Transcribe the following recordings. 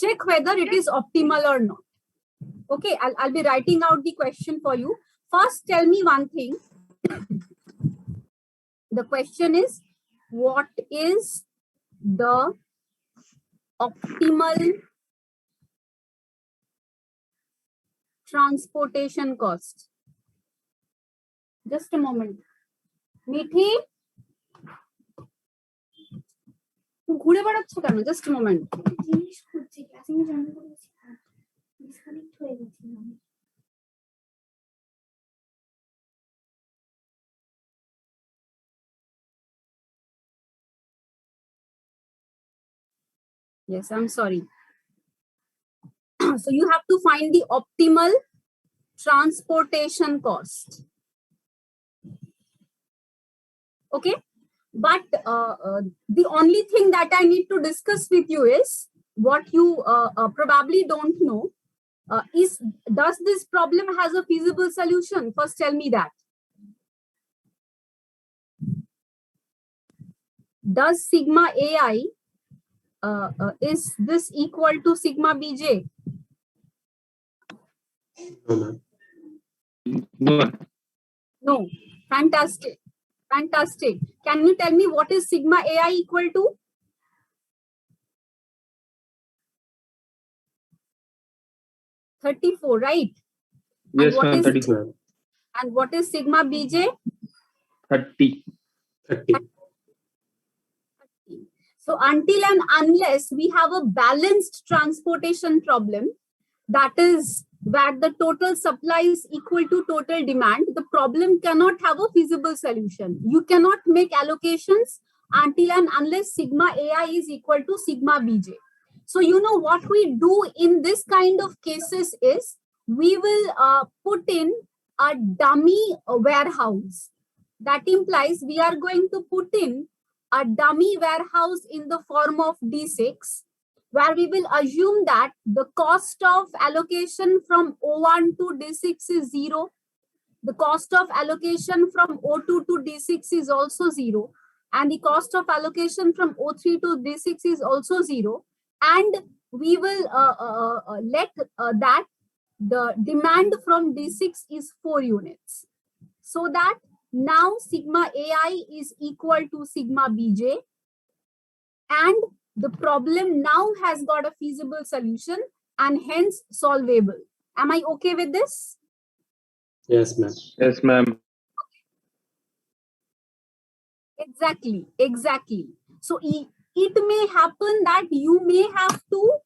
check whether it is optimal or not. Okay, I'll be writing out the question for you. First, tell me one thing. The question is, what is the optimal transportation cost? Just a moment. Mithi? ঘুরে বেড়াচ্ছ কেন? Just a moment. Yes, I'm sorry. So you have to find the optimal transportation cost. Okay, but the only thing that I need to discuss with you is what you probably don't know is, does this problem has a feasible solution? First, tell me that. Does sigma AI is this equal to sigma bj? No. Fantastic. Fantastic. Can you tell me what is sigma AI equal to? $34, right? Yes, ma'am, 34. And what is sigma bj? 30. So until and unless we have a balanced transportation problem, that is where the total supply is equal to total demand, the problem cannot have a feasible solution. You cannot make allocations until and unless sigma AI is equal to sigma bj. So you know what we do in this kind of cases is, we will put in a dummy warehouse. That implies we are going to put in a dummy warehouse in the form of D6, where we will assume that the cost of allocation from O1 to D6 is 0. The cost of allocation from O2 to D6 is also 0. And the cost of allocation from O3 to D6 is also 0. And we will let that the demand from D6 is 4 units. So that now sigma AI is equal to sigma bj, and the problem now has got a feasible solution and hence solvable. Am I okay with this? Yes, ma'am. Yes, ma'am. Exactly. So it may happen that you may have to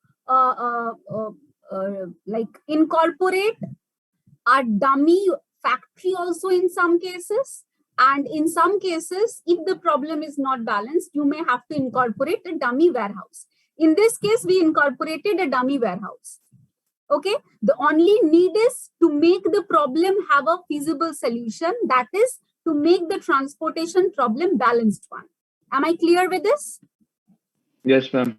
like incorporate a dummy factory also in some cases, and in some cases, if the problem is not balanced, you may have to incorporate a dummy warehouse. In this case, we incorporated a dummy warehouse. Okay, the only need is to make the problem have a feasible solution, that is to make the transportation problem balanced one. Am I clear with this? Yes, ma'am.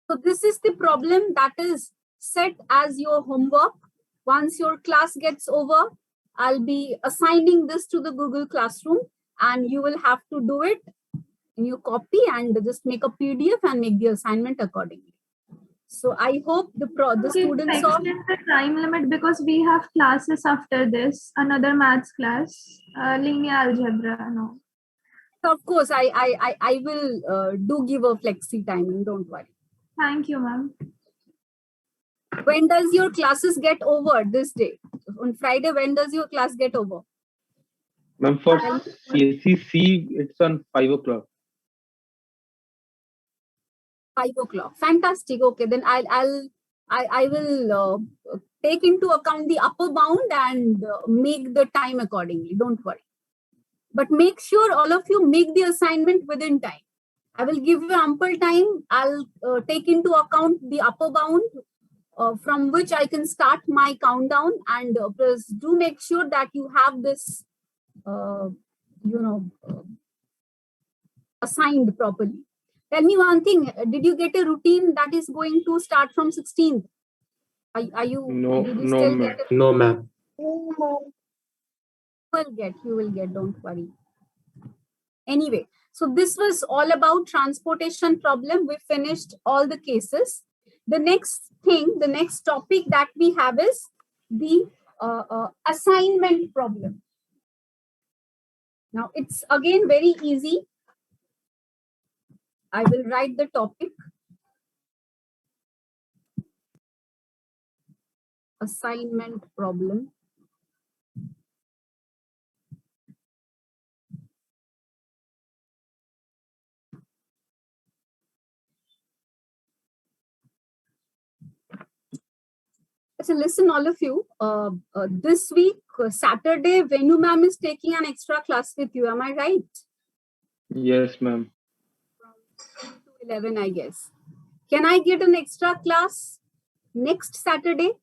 So this is the problem that is set as your homework. Once your class gets over, I'll be assigning this to the Google Classroom, and you will have to do it in your copy and just make a PDF and make the assignment accordingly. So I hope the students of the time limit, because we have classes after this, another maths class, linear algebra. No. Of course, I will do give a flexi timing. Don't worry. Thank you, ma'am. When does your classes get over this day? On Friday, when does your class get over? Ma'am, for CSCC, it's on 5 o'clock. 5 o'clock. Fantastic. Okay, then I will take into account the upper bound and make the time accordingly. Don't worry. But make sure all of you make the assignment within time. I will give you ample time. I'll take into account the upper bound from which I can start my countdown, and do make sure that you have this, assigned properly. Tell me one thing. Did you get a routine that is going to start from 16th? Are you? No, ma'am. No, ma'am. You will get. Don't worry. Anyway, so this was all about transportation problem. We finished all the cases. The next thing, the next topic that we have is the assignment problem. Now it's again very easy. I will write the topic. Assignment problem. So listen, all of you, this week, Saturday, Venu ma'am is taking an extra class with you. Am I right? Yes, ma'am. From 10 to 11, I guess. Can I get an extra class next Saturday?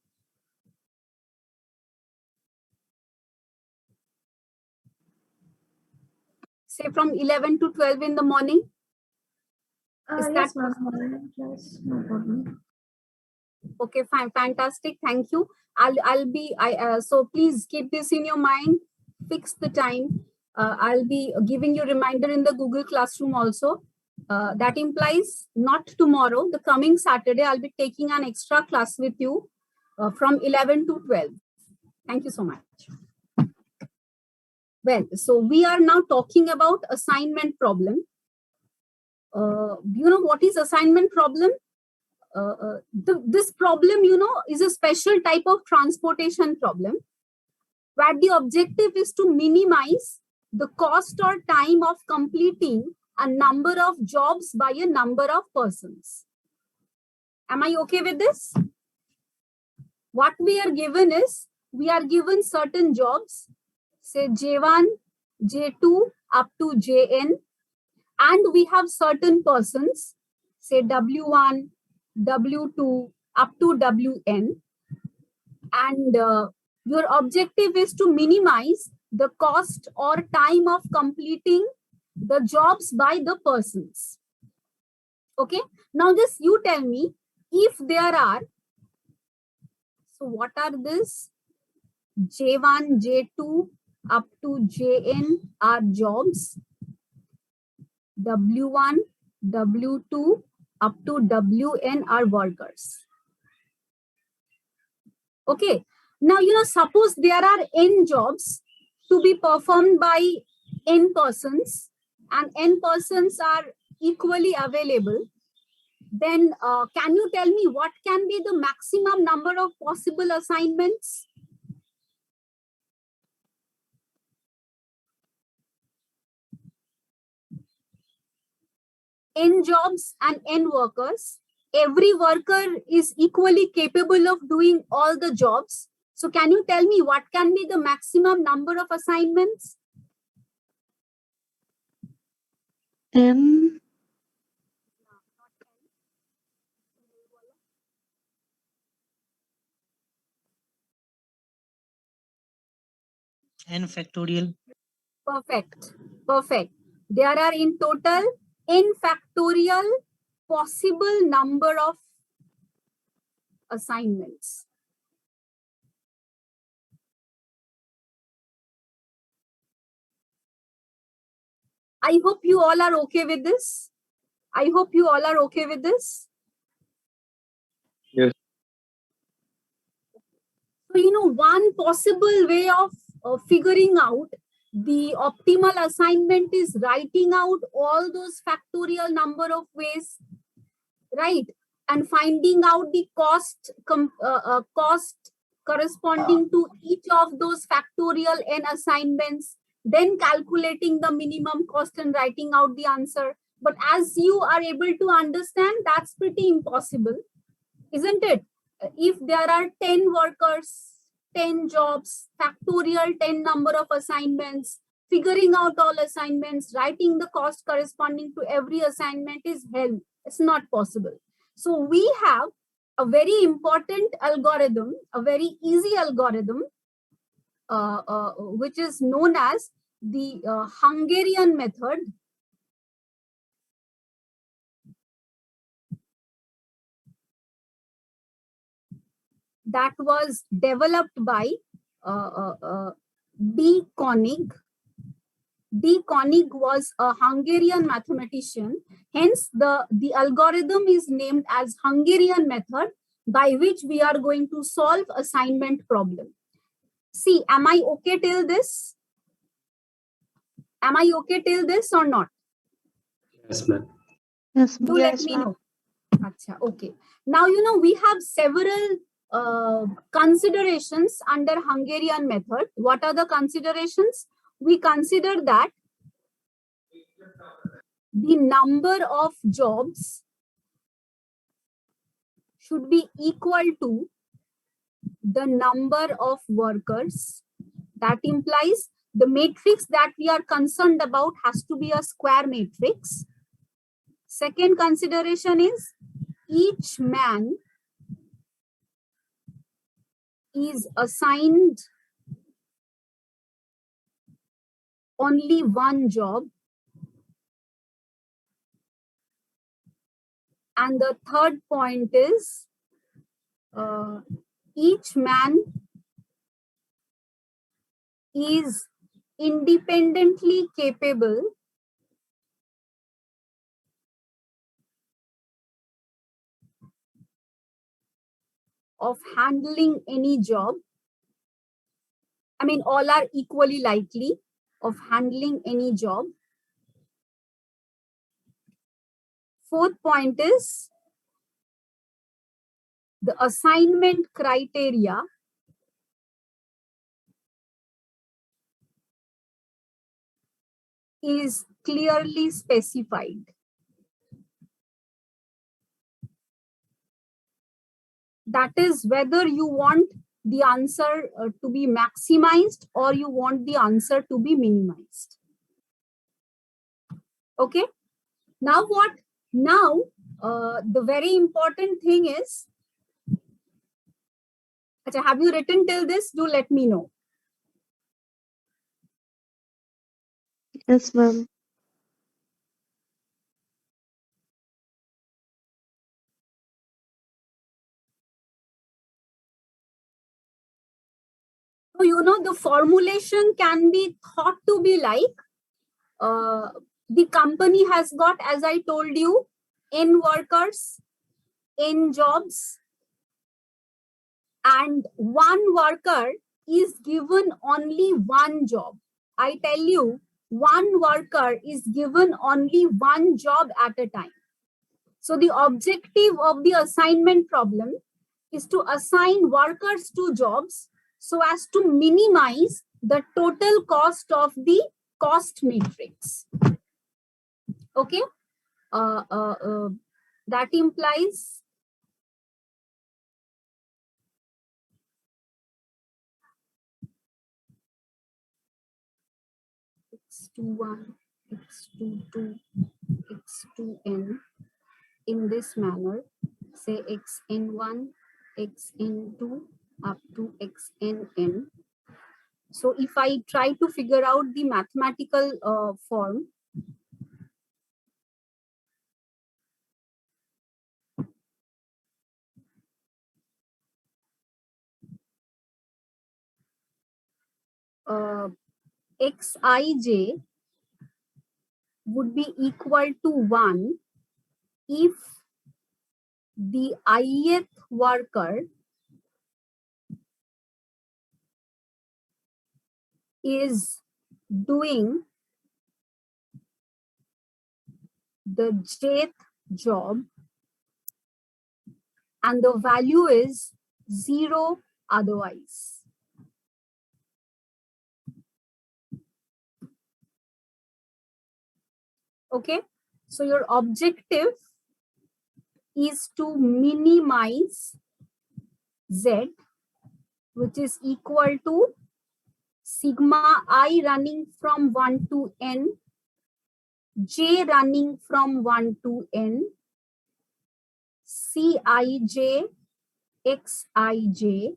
Say from 11 to 12 in the morning? Is Yes, that ma'am. Morning class, no problem. okay? Fine, fantastic. Thank you. I'll be so please keep this in your mind. Fix the time. I'll be giving you reminder in the Google Classroom also. That implies not tomorrow, the coming Saturday. I'll be taking an extra class with you from 11 to 12. Thank you so much. Well, so we are now talking about assignment problem. You know what is assignment problem? This problem, you know, is a special type of transportation problem where the objective is to minimize the cost or time of completing a number of jobs by a number of persons. Am I okay with this? What we are given is, we are given certain jobs, say J1, J2 up to JN, and we have certain persons, say W1, W2 up to WN, and your objective is to minimize the cost or time of completing the jobs by the persons. Okay, now just you tell me, if there are, so what are this? J1, J2 up to JN are jobs. W1, W2 up to WN are workers. Okay. Now, you know, suppose there are N jobs to be performed by N persons and N persons are equally available. Then can you tell me what can be the maximum number of possible assignments? N jobs and N workers. Every worker is equally capable of doing all the jobs. So can you tell me what can be the maximum number of assignments? M. N factorial. Perfect. Perfect. There are in total N factorial possible number of assignments. I hope you all are okay with this. I hope you all are okay with this. Yes. So, you know, one possible way of figuring out the optimal assignment is writing out all those factorial number of ways, right? And finding out the cost corresponding to each of those factorial n assignments, then calculating the minimum cost and writing out the answer. But as you are able to understand, that's pretty impossible, isn't it? If there are 10 workers, 10 jobs, factorial 10 number of assignments, figuring out all assignments, writing the cost corresponding to every assignment is hell. It's not possible. So we have a very important algorithm, a very easy algorithm, which is known as the Hungarian method. That was developed by D. Koenig. D. Koenig was a Hungarian mathematician. Hence, the algorithm is named as Hungarian method, by which we are going to solve assignment problem. See, am I okay till this? Am I okay till this or not? Yes, ma'am. Yes, Do ma'am. let Yes, me ma'am. know. Acha, okay. Now, we have several considerations under Hungarian method. What are the considerations? We consider that the number of jobs should be equal to the number of workers. That implies the matrix that we are concerned about has to be a square matrix. Second consideration is each man is assigned only one job. And the third point is each man is independently capable of handling any job. I mean, all are equally likely of handling any job. Fourth point is the assignment criteria is clearly specified. That is whether you want the answer to be maximized or you want the answer to be minimized. Okay. Now what? Now, the very important thing is, have you written till this? Do let me know. Yes, ma'am. So, the formulation can be thought to be like, the company has got, as I told you, n workers, n jobs, and one worker is given only one job. I tell you, one worker is given only one job at a time. So the objective of the assignment problem is to assign workers to jobs so as to minimize the total cost of the cost matrix. Okay, that implies x21, x22, x2n in this manner, say xn1, xn2 up to xnn. So if I try to figure out the mathematical form, xij would be equal to 1 if the ith worker is doing the jth job and the value is 0 otherwise. Okay, so your objective is to minimize z, which is equal to sigma I running from 1 to n, j running from 1 to n, Cij, Xij,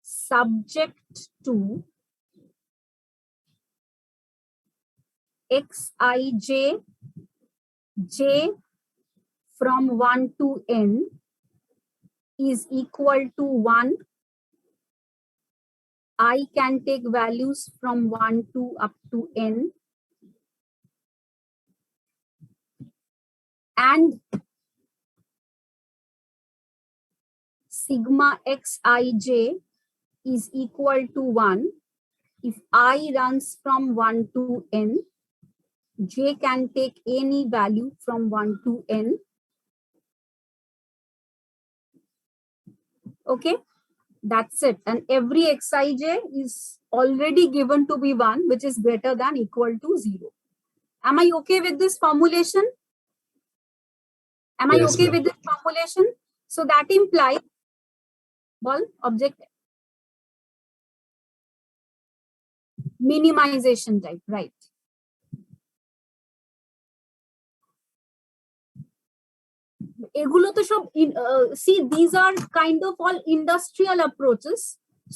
subject to Xij, j from 1 to n is equal to 1 I can take values from 1 to up to n, and sigma xij is equal to 1 if I runs from 1 to n. J can take any value from 1 to n. Okay, that's it. And every xij is already given to be 1, which is greater than equal to 0. Am I okay with this formulation? Am I Yes, okay ma'am. with this formulation? So that implies, well, object minimization type, right? এগুলো তো সব see, these are kind of all industrial approaches.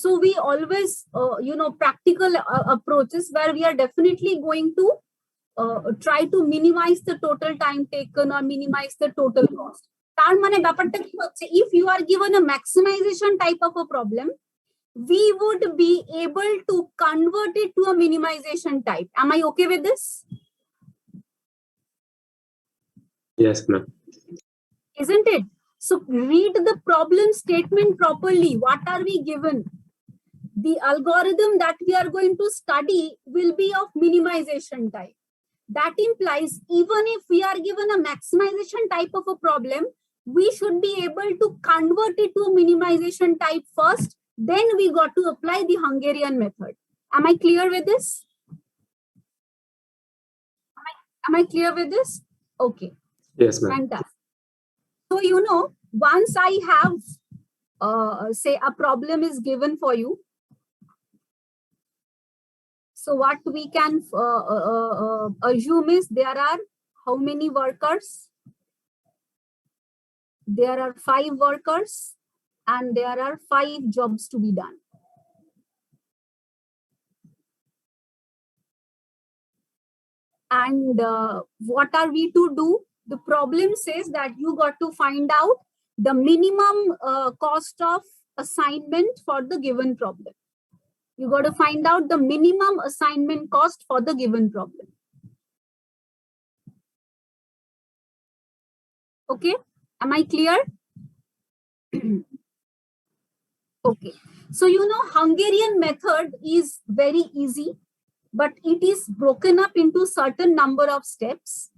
So we always practical approaches where we are definitely going to try to minimize the total time taken or minimize the total cost. তার মানে ব্যাপারটা কি হচ্ছে, if you are given a maximization type of a problem, we would be able to convert it to a minimization type. Am I okay with this? Yes, ma'am. Isn't it? So read the problem statement properly. What are we given? The algorithm that we are going to study will be of minimization type. That implies even if we are given a maximization type of a problem, we should be able to convert it to a minimization type first. Then we got to apply the Hungarian method. Am I clear with this? Am I clear with this? Okay. Yes, ma'am. Fantastic. So, once I have, say, a problem is given for you. So what we can assume is there are how many workers? There are 5 workers and there are 5 jobs to be done. And what are we to do? The problem says that you got to find out the minimum cost of assignment for the given problem. You got to find out the minimum assignment cost for the given problem. Okay, am I clear? Okay, so Hungarian method is very easy, but it is broken up into certain number of steps.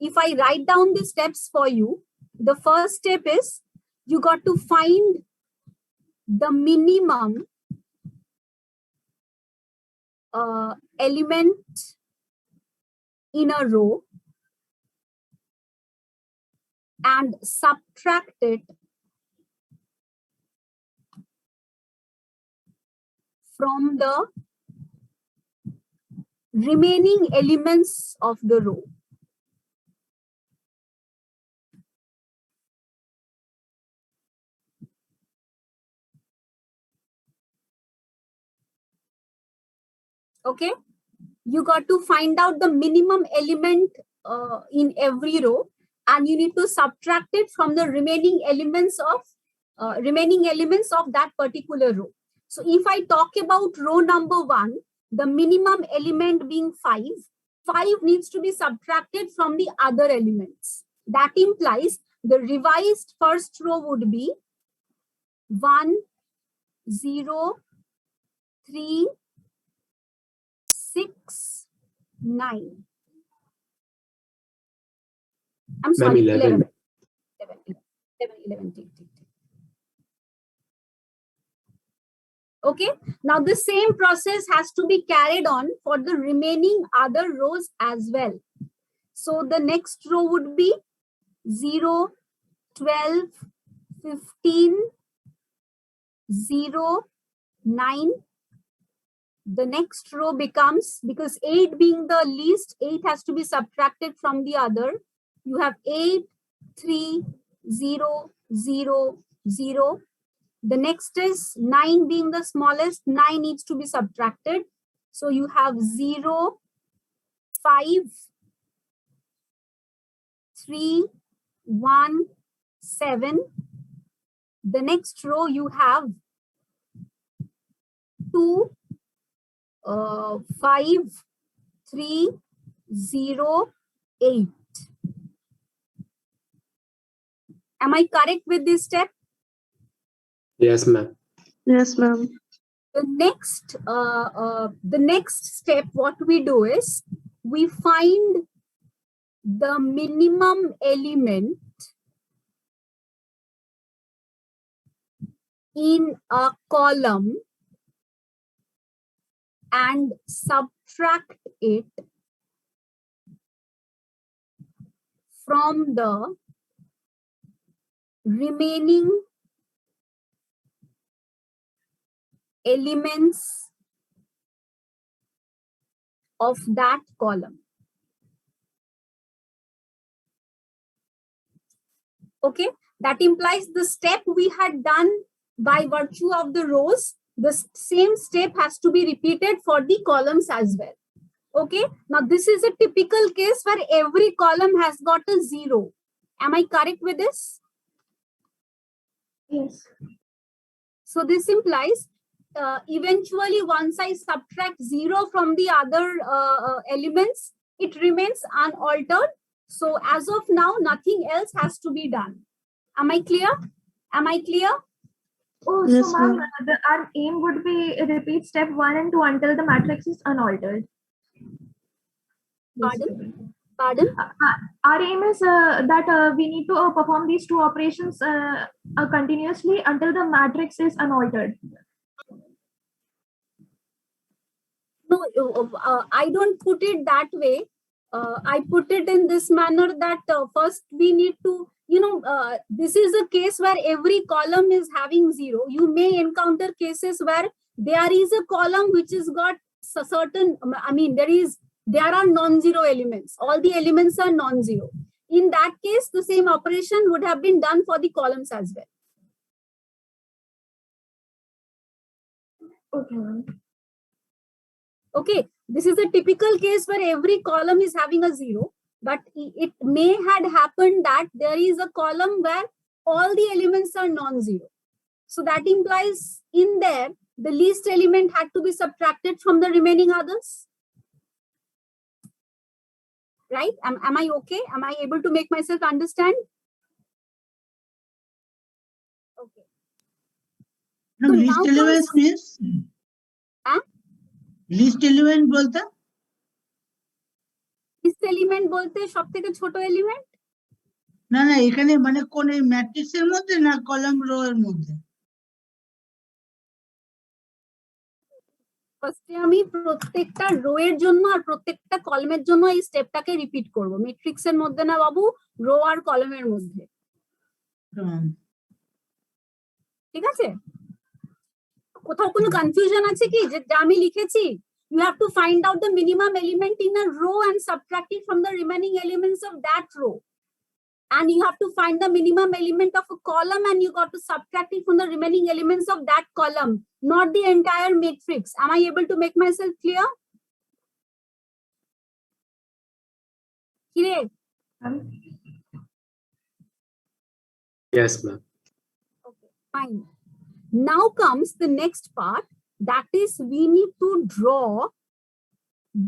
If I write down the steps for you, the first step is you got to find the minimum element in a row and subtract it from the remaining elements of the row. Okay, you got to find out the minimum element in every row, and you need to subtract it from the remaining elements of that particular row. So if I talk about row number 1, the minimum element being 5 needs to be subtracted from the other elements. That implies the revised first row would be 1, 0, 3, 6, 9. I'm sorry, 11. 11. Okay, now the same process has to be carried on for the remaining other rows as well. So the next row would be 0, 12, 15, 0, 9. The next row becomes, because 8 being the least, 8 has to be subtracted from the other. You have 8, 3, 0, 0, 0. The next is 9 being the smallest, 9 needs to be subtracted. So you have 0, 5, 3, 1, 7. The next row you have 2, 5308. Am I correct with this step? Yes, ma'am. Yes, ma'am. The next step, what we do is we find the minimum element in a column and subtract it from the remaining elements of that column. Okay, that implies the step we had done by virtue of the rows. The same step has to be repeated for the columns as well. Okay, now this is a typical case where every column has got a 0. Am I correct with this? Yes. So this implies eventually once I subtract 0 from the other elements, it remains unaltered. So as of now, nothing else has to be done. Am I clear? Am I clear? Oh, Yes, so ma'am, ma'am. our aim would be repeat step 1 and 2 until the matrix is unaltered. Pardon? Pardon? Our aim is that we need to perform these two operations continuously until the matrix is unaltered. No, I don't put it that way. I put it in this manner that first we need to, this is a case where every column is having 0. You may encounter cases where there is a column which has got a certain, there are non-zero elements. All the elements are non-zero. In that case, the same operation would have been done for the columns as well. Okay, ma'am. Okay, this is a typical case where every column is having a 0, but it may had happened that there is a column where all the elements are non-zero. So that implies in there, the least element had to be subtracted from the remaining others. Right? Am I okay? Am I able to make myself understand? Okay. No, So least now element comes- means Huh? least element बोलता Least element বলতে সব থেকে ছোট element? না না এখানে মানে কোন এই ম্যাট্রিক্সের মধ্যে না কলাম রো এর মধ্যে ফার্স্টে আমি প্রত্যেকটা রো এর জন্য আর প্রত্যেকটা কলামের জন্য এই স্টেপটাকে রিপিট করব। ম্যাট্রিক্সের মধ্যে না বাবু, রো আর কলামের মধ্যে। ঠিক আছে? কোথাও কোনো কনফিউশন আছে কি যে আমি লিখেছি you have to find out the minimum element in a row and subtract it from the remaining elements of that row, and you have to find the minimum element of a column and you got to subtract it from the remaining elements of that column, not the entire matrix. Am I able to make myself clear? Clear? Yes, ma'am. Okay, fine. Now comes the next part, that is we need to draw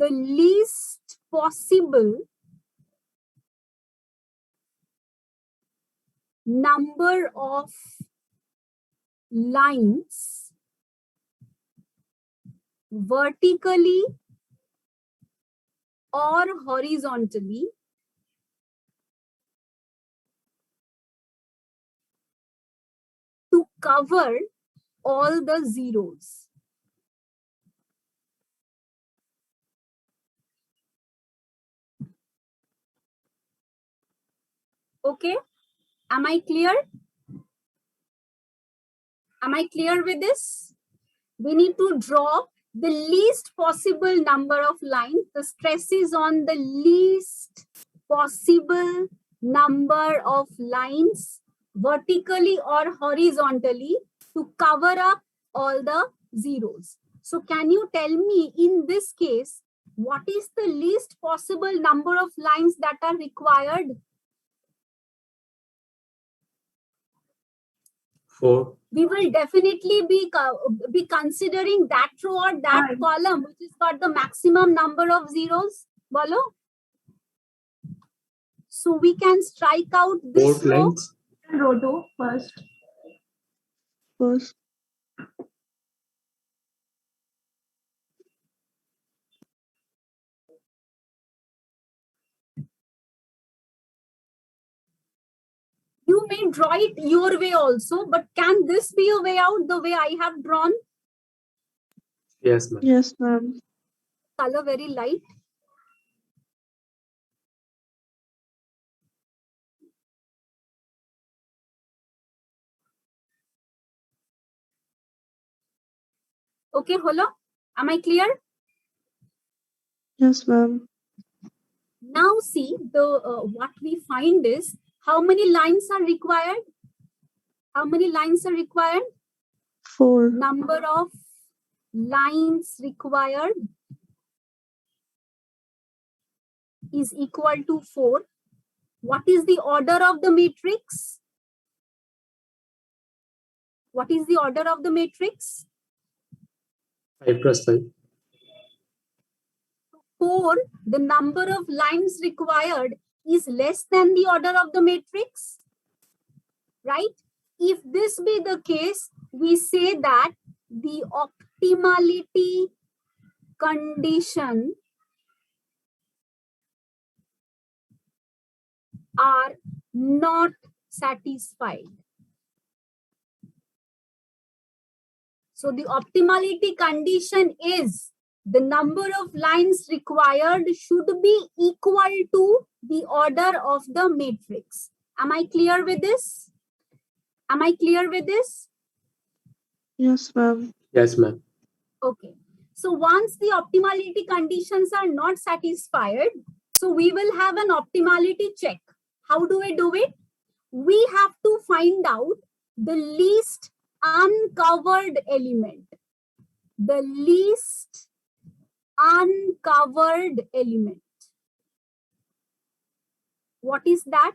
the least possible number of lines vertically or horizontally to cover all the zeros. Okay, am I clear? Am I clear with this? We need to draw the least possible number of lines. The stress is on the least possible number of lines vertically or horizontally to cover up all the zeros. So can you tell me in this case, what is the least possible number of lines that are required? 4. We will definitely be considering that row or that Right. column which has got the maximum number of zeros. Bolo? So we can strike out this 4 row. lines. Row 2 first. First. You may draw it your way also, but can this be a way out the way I have drawn? Yes, ma'am. Yes, ma'am. Color very light. Okay, Holo, am I clear? Yes, ma'am. Now see, the what we find is how many lines are required? How many lines are required? 4. Number of lines required is equal to 4. What is the order of the matrix? What is the order of the matrix? 5 plus 5. 4, the number of lines required is less than the order of the matrix, right? If this be the case, we say that the optimality condition are not satisfied. So the optimality condition is the number of lines required should be equal to the order of the matrix. Am I clear with this? Am I clear with this? Yes, ma'am. Yes, ma'am. Okay. So once the optimality conditions are not satisfied, so we will have an optimality check. How do we do it? We have to find out the least uncovered element. The least uncovered element. What is that?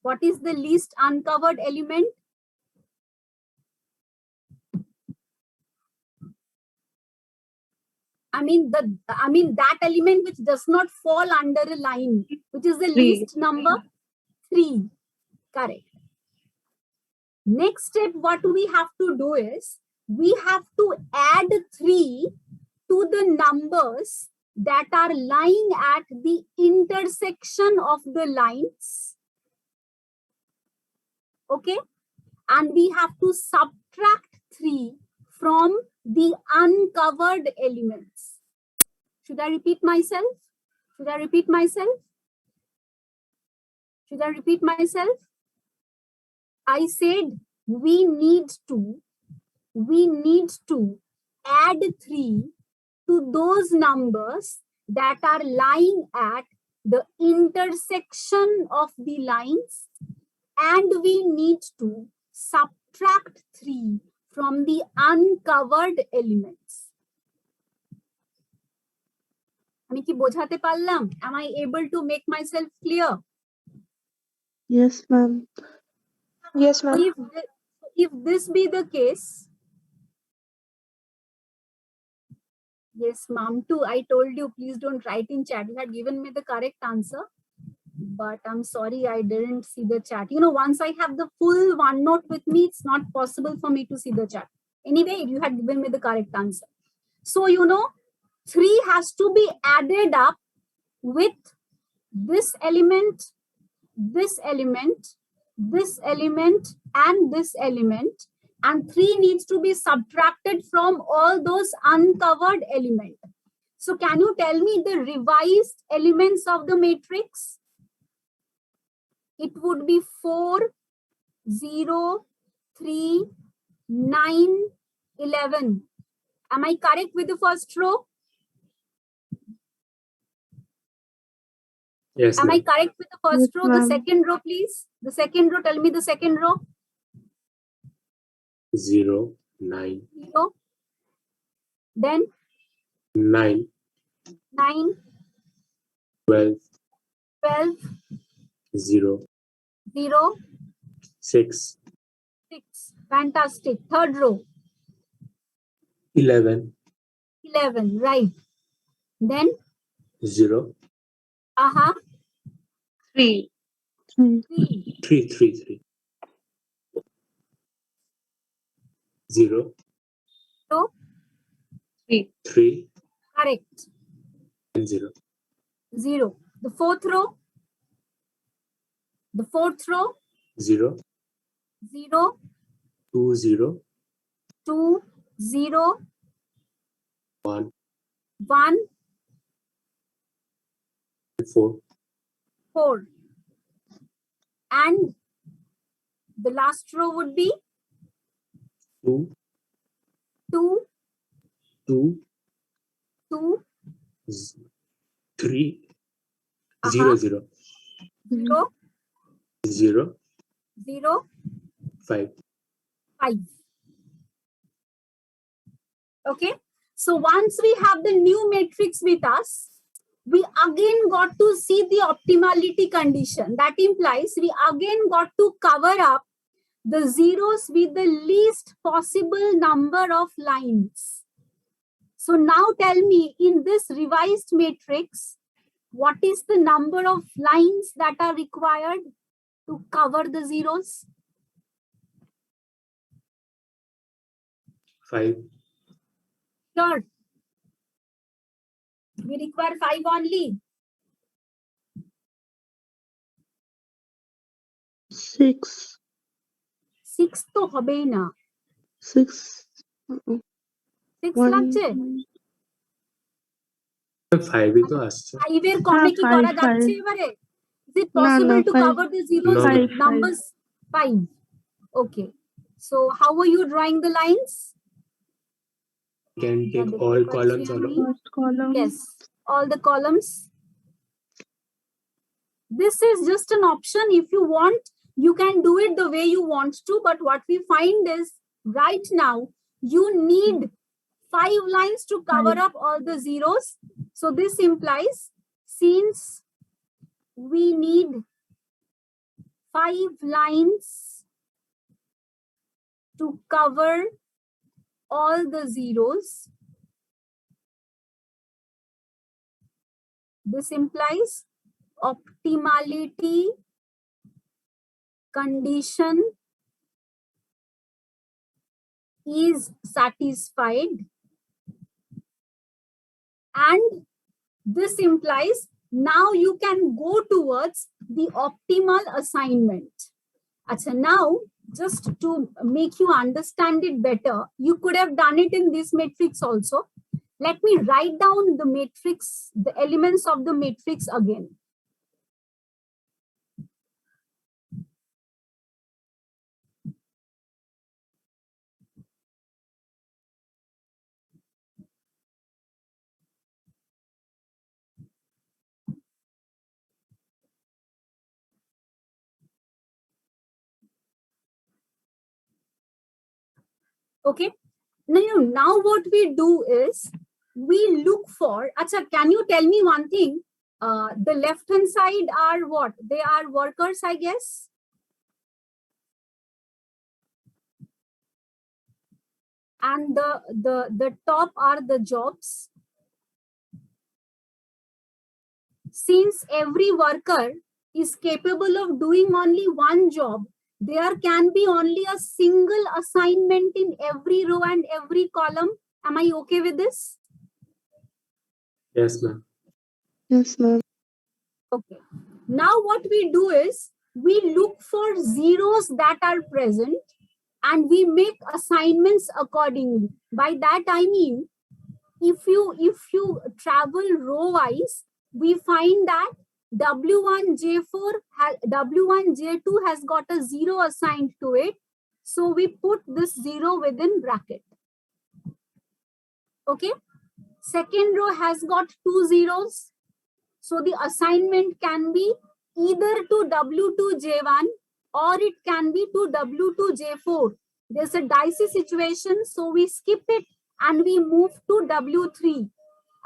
What is the least uncovered element? I mean that element which does not fall under a line, which is the 3. least number 3. Correct. Next step, what we have to do is we have to add 3 to the numbers that are lying at the intersection of the lines. Okay, and we have to subtract 3 from the uncovered elements. Should I repeat myself? Should I repeat myself? Should I repeat myself? I said we need to add 3 to those numbers that are lying at the intersection of the lines, and we need to subtract 3 from the uncovered elements. আমি কি বোঝাতে পারলাম? Am I able to make myself clear? Yes, ma'am. Yes, ma'am. If this be the case, yes, ma'am too, I told you, please don't write in chat. You had given me the correct answer, but I'm sorry, I didn't see the chat. You know, once I have the full OneNote with me, it's not possible for me to see the chat. Anyway, you had given me the correct answer. So, you know, 3 has to be added up with this element, this element, this element, and this element, and 3 needs to be subtracted from all those uncovered elements. So can you tell me the revised elements of the matrix? It would be 4, 0, 3, 9, 11. Am I correct with the first row? Yes, Am I ma'am. correct with the first Yes, row? The ma'am. second row, please. The second row, tell me the second row. 0, 9, 0. Then 9, 9, 12, 12, 0, 0, 6, 6. Fantastic. Third row, 11, 11. Right. Then, 0, 3. 3. 3, 3, 3. 0, 2. 3, Correct. and 0. 0. The fourth row, 0, 0, 2, 0, 2, 0, 1, 1, 4, 4. And the last row would be 2, 2, 2, 2, 3, Uh-huh. 0, 0, 0, 0, 0, 5. 5. Okay. So once we have the new matrix with us, we again got to see the optimality condition. That implies we again got to cover up the zeros with the least possible number of lines. So now tell me, in this revised matrix, what is the number of lines that are required to cover the zeros? 5. Sure. We require 5 only. 6. 6 to hobe na. 6. 6 1. লাগছে? 5 তো আসছে 5 এর কমে কি 5, করা যাচ্ছে 5. এবারে? Is it না, possible না, to 5. cover the zeros No, with no. numbers? 5. Okay. So how are you drawing the lines? can take দেখতে all পাচ্ছি columns আমি। along. First column. Yes, all the columns. This is just an option. If you want, you can do it the way you want to. But what we find is right now, you need 5 lines to cover up all the zeros. So this implies since we need 5 lines to cover all the zeros, this implies optimality condition is satisfied, and this implies now you can go towards the optimal assignment. Achha, now just to make you understand it better, you could have done it in this matrix also. Let me write down the matrix, the elements of the matrix again. Okay. Now what we do is we look for, Acha, can you tell me one thing? The left hand side are what? They are workers, I guess. And the top are the jobs. Since every worker is capable of doing only one job, there can be only a single assignment in every row and every column. Am I okay with this? Yes, ma'am. Yes, ma'am. Okay. Now what we do is we look for zeros that are present and we make assignments accordingly. By that I mean, if you travel row wise, we find that W1J4 W1J2 has got a 0 assigned to it. So we put this 0 within bracket. Okay. Second row has got 2 zeros. So the assignment can be either to W2J1 or it can be to W2J4. There's a dicey situation, so we skip it and we move to W3.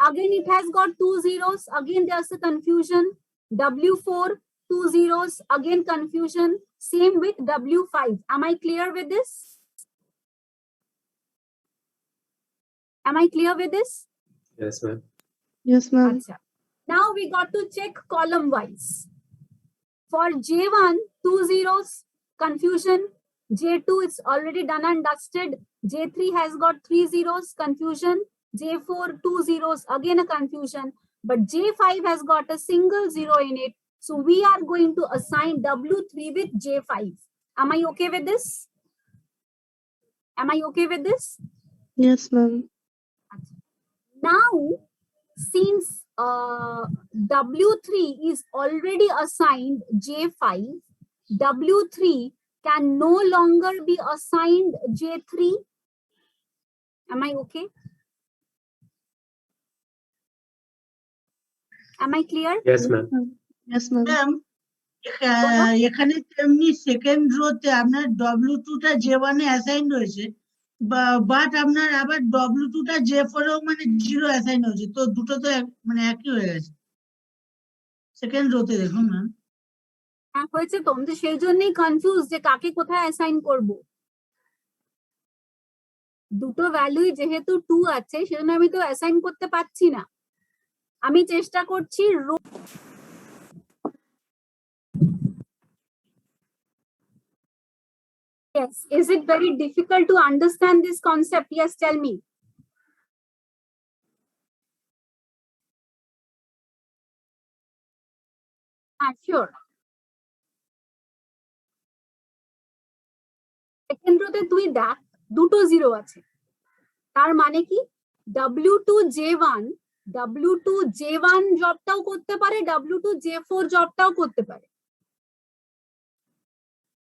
Again, it has got 2 zeros. Again, there's a confusion. W4, 2 zeros, again confusion. Same with W5. Am I clear with this? Am I clear with this? Yes, ma'am. Yes, ma'am. Acha. Now we got to check column wise. For J1, 2 zeros, confusion. J2 is already done and dusted. J3 has got 3 zeros, confusion. J4, 2 zeros, again a confusion. But J5 has got a single zero in it. So we are going to assign W3 with J5. Am I okay with this? Am I okay with this? Yes, ma'am. Now, since W3 is already assigned J5, W3 can no longer be assigned J3. Am I okay? Am I clear? Yes, ma'am. Yes, ma'am. Ma'am এখানে তেমনি second রোতে আপনার W2 টা J1 এ assign রয়েছে, but আপনার আবার W2 টা J4 এও মানে 0 অ্যাসাইন হয়েছে, তো দুটো তো মানে একই হয়ে গেছে সেকেন্ড রোতে, দেখুন ম্যাম। হ্যাঁ, হয়েছে তো, আমি তো সেই জন্যই কনফিউজ যে কাকে কোথায় অ্যাসাইন করব। দুটো ভ্যালুই যেহেতু 2 আছে, সেজন্য আমি তো অ্যাসাইন করতে পারছি না। আমি চেষ্টা করছি rho. Yes, is it very difficult to understand this concept? Yes, tell me. Sure. Second রোতে তুই দেখ দুটো জিরো আছে, তার মানে কি W2J1 জবটাও করতে পারে, W2J4 জবটাও করতে পারে,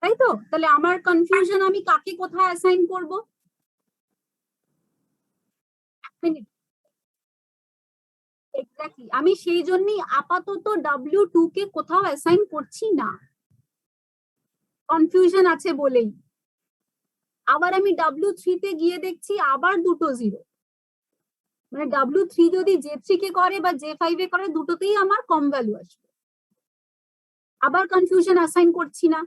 তাই তো? তাহলে আমার কনফিউশন, আমি কাকে কোথায় অ্যাসাইন করব? এক্স্যাক্টলি, আমি সেই জন্যই আপাতত W2 কে কোথাও অ্যাসাইন করছি না, কনফিউশন আছে বলেই। আবার আমি W3 তে গিয়ে দেখছি আবার দুটো জিরো, মানে W3 যদি J3 কে করে বা J5 এ করে, দুটোতেই আমার কম ভ্যালু আসবে। আবার কনফিউশন, অ্যাসাইন করছি না।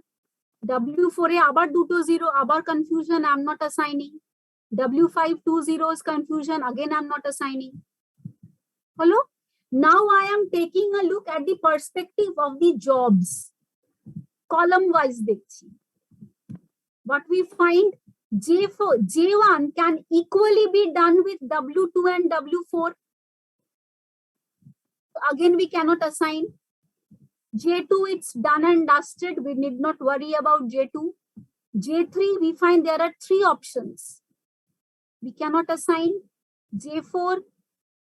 W4 এ আবার দুটো জিরো, আবার confusion, I am not assigning. W5 2 zeros, confusion, again I am not assigning. Hello? Now I am taking a look at the perspective of the jobs. Column wise dekhi. What we find, J1 can equally be done with W2 and W4. Again, we cannot assign. J2, it's done and dusted. We need not worry about J2. J3, we find there are 3 options. We cannot assign. J4,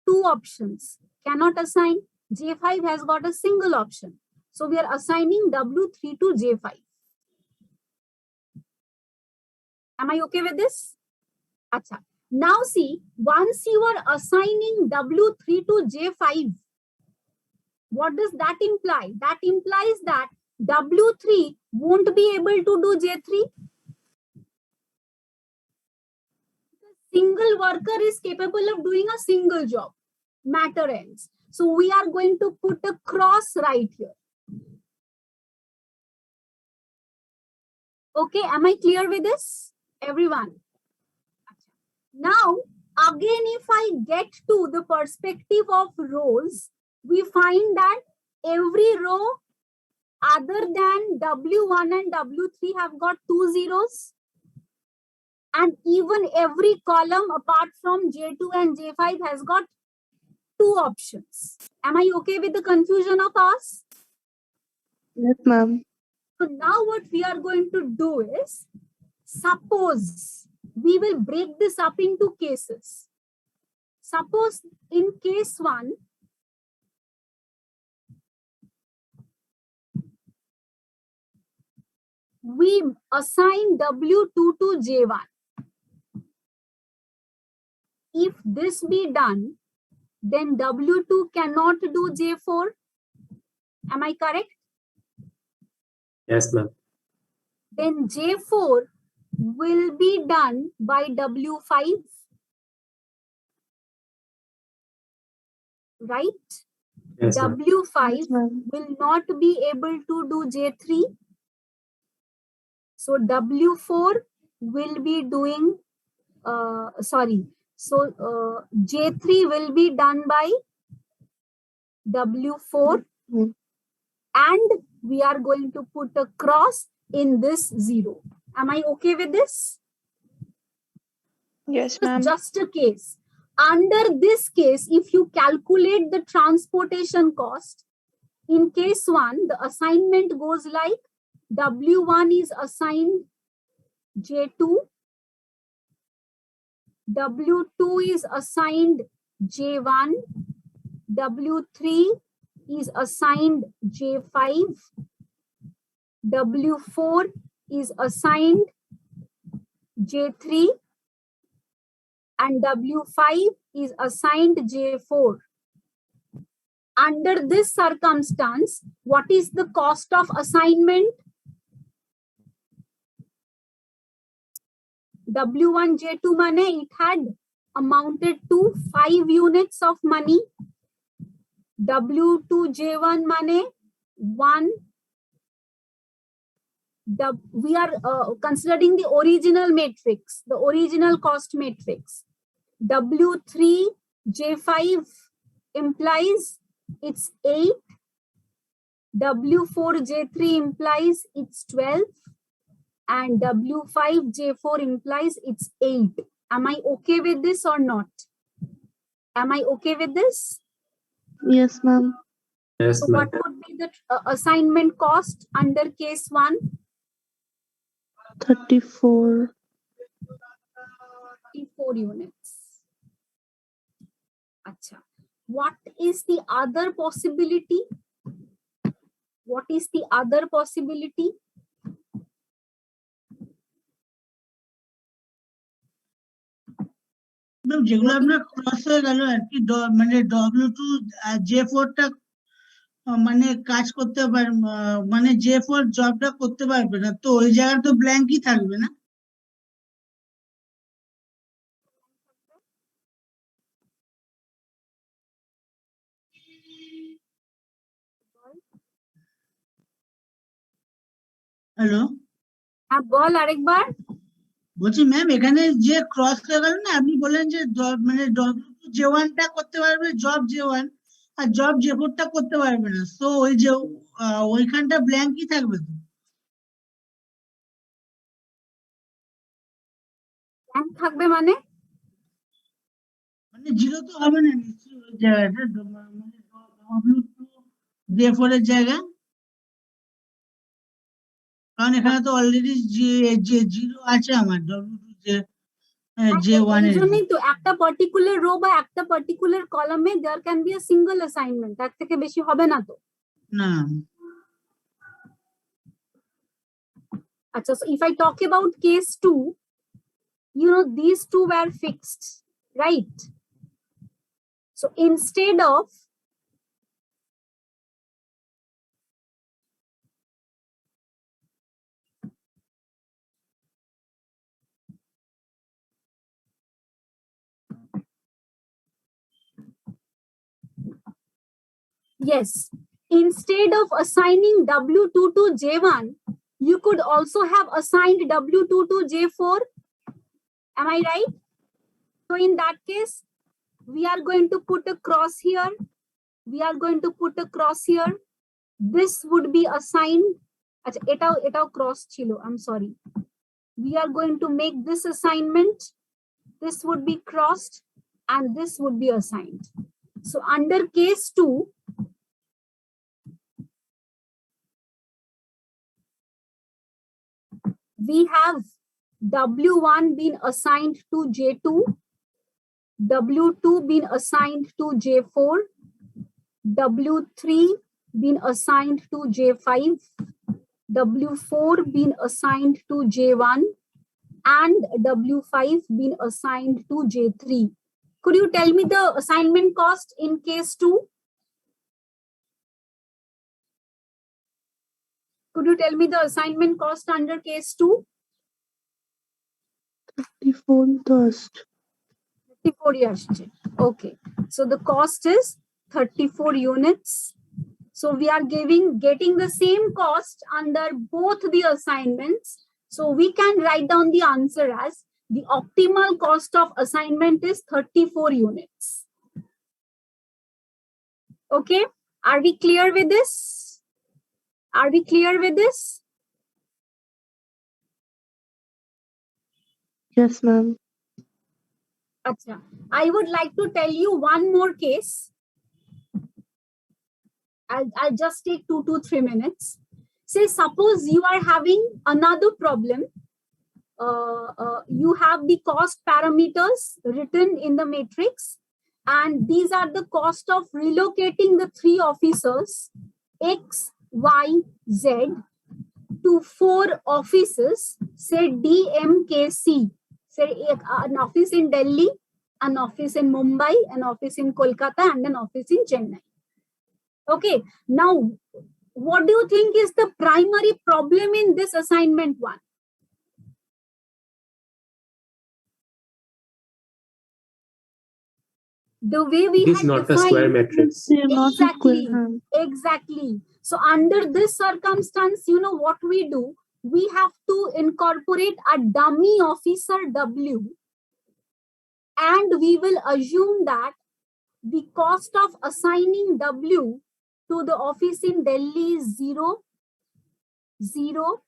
2 options. Cannot assign. J5 has got a single option. So we are assigning W3 to J5. Am I okay with this? Acha. Now see, once you are assigning W3 to J5, what does that imply? That implies that W3 won't be able to do J3. Single worker is capable of doing a single job. Matter ends. So we are going to put a cross right here. Okay, am I clear with this, everyone? Now, again, if I get to the perspective of rows, we find that every row other than W1 and W3 have got 2 zeros. And even every column apart from J2 and J5 has got 2 options. Am I okay with the confusion of us? Yes, ma'am. So now what we are going to do is, suppose we will break this up into cases. Suppose in case 1, we assign W2 to J1. If this be done, then W2 cannot do J4. Am I correct? Yes, ma'am. Then J4 will be done by W5. Right? Yes, ma'am. W5 Yes, ma'am. will not be able to do J3. So W4 will be doing, J3 will be done by W4, Mm. and we are going to put a cross in this 0. Am I okay with this? Yes, It's ma'am. just a case. Under this case, if you calculate the transportation cost, in case 1, the assignment goes like W1 is assigned J2, W2 is assigned J1, W3 is assigned J5, W4 is assigned J3, and W5 is assigned J4. Under this circumstance, what is the cost of assignment? W1 J2 money, it had amounted to 5 units of money. W2 J1 money 1. We are considering the original matrix, the original cost matrix. W3 J5 implies it's 8. W4 J3 implies it's 12. And W5 J4 implies it's 8. Am I okay with this or not? Am I okay with this? Yes, ma'am. Yes, So ma'am. what would be the assignment cost under case 1? 34. 34 units. Acha. What is the other possibility? What is the other possibility? Ma'am যেগুলো আপনার cross হয়ে গেল আর কি, মানে W2 J4 টা মানে কাজ করতে পারবে, মানে J4 জবটা করতে পারবে না, তো ওই জায়গায় তো ব্ল্যাঙ্কই থাকবে না? হ্যালো, বল আরেকবার। বলছি ম্যাম এখানে যে ক্রস হয়ে গেল না, আপনি বললেন যে মানে W2 J1 টা করতে পারবে জব J1, আর জব J4 টা করতে পারবে না, তো ওই যে ওইখানটা ব্ল্যাঙ্কই থাকবে তো? থাকবে মানে মানে 0 তো হবে না নিশ্চয়ই ওই জায়গাটা, মানে W2 J4 এর জায়গা, কারণ এখানে তো অলরেডি যে 0 আছে আমার W2 J1 এই এর। জন্যই তো একটা পার্টিকুলার রো বা একটা পার্টিকুলার কলামে there can be a single assignment, তার থেকে বেশি হবে না তো। না, আচ্ছা, so if I talk about case 2, you know, these two were fixed, right? So instead of yes, instead of assigning W2 to J1, you could also have assigned W2 to J4. Am I right? So in that case, we are going to put a cross here. We are going to put a cross here. This would be assigned. Etao cross chilo. I'm sorry. We are going to make this assignment. This would be crossed and this would be assigned. So under case 2, we have W1 been assigned to J2, W2 been assigned to J4, W3 been assigned to J5, W4 been assigned to J1, and W5 been assigned to J3. Could you tell me the assignment cost in case 2? Could you tell me the assignment cost under case 2? 34 dust. 34 years. Okay. So the cost is 34 units. So we are getting the same cost under both the assignments. So we can write down the answer as the optimal cost of assignment is 34 units. Okay, are we clear with this? Are we clear with this? Yes, ma'am. Acha. I would like to tell you one more case. I'll just take 2 to 3 minutes. Say, suppose you are having another problem. You have the cost parameters written in the matrix, and these are the cost of relocating the 3 officers, X, Y, Z, to 4 offices, say DMKC, say an office in Delhi, an office in Mumbai, an office in Kolkata, and an office in Chennai. Okay, now what do you think is the primary problem in this assignment 1? The way we It is had not a square defined, matrix. They are not exactly, equal, ma'am. exactly. So under this circumstance, you know what we do? We have to incorporate a dummy officer W, and we will assume that the cost of assigning W to the office in Delhi is 0, 0,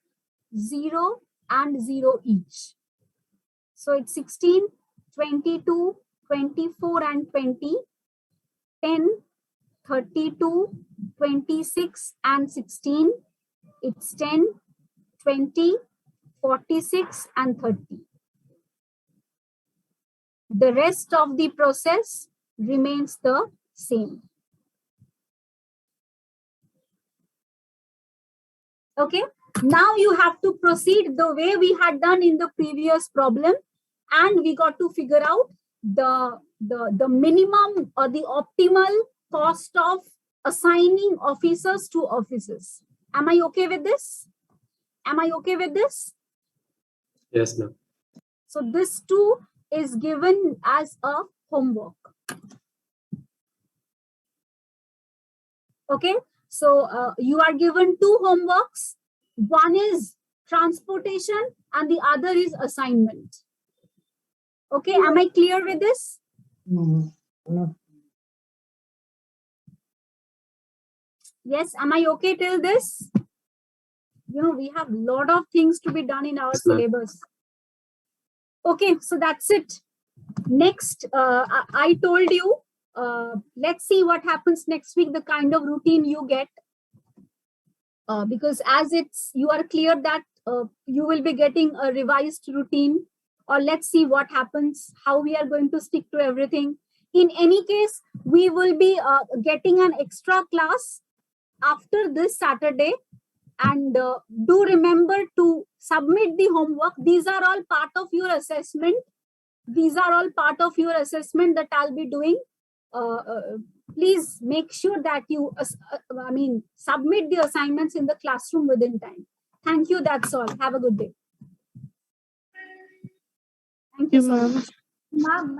0, and 0 each. So it's 16, 22, 24, and 20, 10, 32, 26, and 16. It's 10, 20, 46, and 30. The rest of the process remains the same. Okay, now you have to proceed the way we had done in the previous problem, and we got to figure out the minimum or the optimal cost of assigning officers to offices. Am I okay with this? Am I okay with this? Yes, ma'am. So this too is given as a homework. Okay, so you are given 2 homeworks. One is transportation and the other is assignment. Okay, am I clear with this? Yes, am I okay till this? You know, we have a lot of things to be done in our Yes, ma'am. syllabus. Okay, so that's it. Next, I told you, let's see what happens next week, the kind of routine you get. Because as you are clear that you will be getting a revised routine, or let's see what happens, how we are going to stick to everything. In any case, we will be getting an extra class after this Saturday, and do remember to submit the homework. These are all part of your assessment. These are all part of your assessment that I'll be doing. Please make sure that you, submit the assignments in the classroom within time. Thank you. That's all. Have a good day. Thank you so ma'am. much. Ma'am,